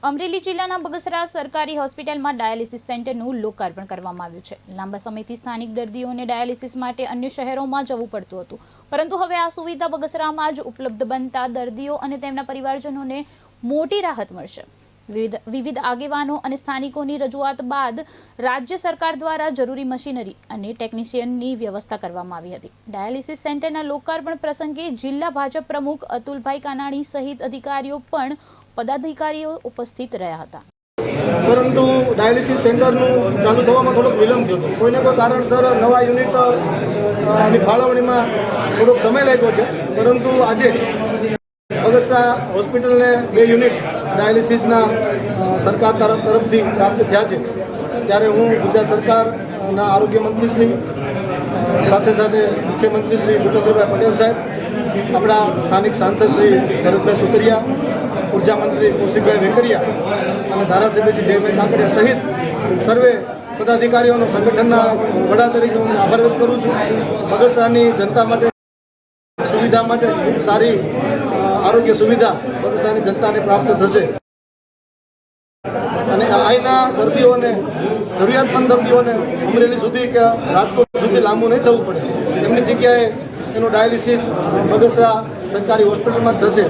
અમરેલી જિલ્લાના બગસરા સરકારી હોસ્પિટલમાં ડાયાલિસિસ સેન્ટરનું લોકાર્પણ કરવામાં આવ્યું છે। લાંબા સમયથી સ્થાનિક દર્દીઓને ડાયાલિસિસ માટે અન્ય શહેરોમાં જવું પડતું હતું, પરંતુ હવે આ સુવિધા બગસરામાં જ ઉપલબ્ધ બનતા દર્દીઓ અને તેમના પરિવારજનોને મોટી રાહત મળશે। વિવિધ આગેવાનો અને સ્થાનિકોની રજૂઆત બાદ રાજ્ય સરકાર દ્વારા જરૂરી મશીનરી અને ટેકનિશિયનની વ્યવસ્થા કરવામાં આવી હતી। ડાયાલિસિસ સેન્ટરના લોકાર્પણ પ્રસંગે જિલ્લા ભાજપ પ્રમુખ અતુલભાઈ કાનાણી સહિત અધિકારીઓ પણ પદાધિકારીઓ ઉપસ્થિત રહ્યા હતા। પરંતુ ડાયાલિસિસ સેન્ટરનું ચાલુ થવામાં થોડોક વિલંબ થયો, કોઈને કોઈ કારણસર નવા યુનિટની ફાળવણીમાં થોડોક સમય લાગ્યો છે। પરંતુ આજે બગસરા હોસ્પિટલને 2 યુનિટ ડાયાલિસિસના સરકાર તરફથી પ્રાપ્ત થયા છે। ત્યારે હું ગુજરાત સરકારના આરોગ્ય મંત્રીશ્રી સાથે સાથે મુખ્યમંત્રી શ્રી ભૂપેન્દ્રભાઈ પટેલ સાહેબ, આપણા સ્થાનિક સાંસદ શ્રી ભરતભાઈ સુતરિયા, ઉર્જા મંત્રી કૌશિકભાઈ વેકરિયા અને ધારાસભ્ય શ્રી જયભાઈ કાકડિયા સહિત સર્વે પદાધિકારીઓનો સંગઠનના વડા તરીકે હું આભાર વ્યક્ત કરું છું। બગસરાની જનતા માટે સુવિધા માટે ખૂબ સારી આરોગ્ય સુવિધા બગસરાની જનતાને પ્રાપ્ત થશે અને અહીંના દર્દીઓને, જરૂરિયાતમંદ દર્દીઓને અમરેલી સુધી કે રાજકોટ સુધી લાંબુ નહીં થવું પડે। એમની જગ્યાએ એનું ડાયાલિસિસ બગસરા સરકારી હોસ્પિટલમાં થશે।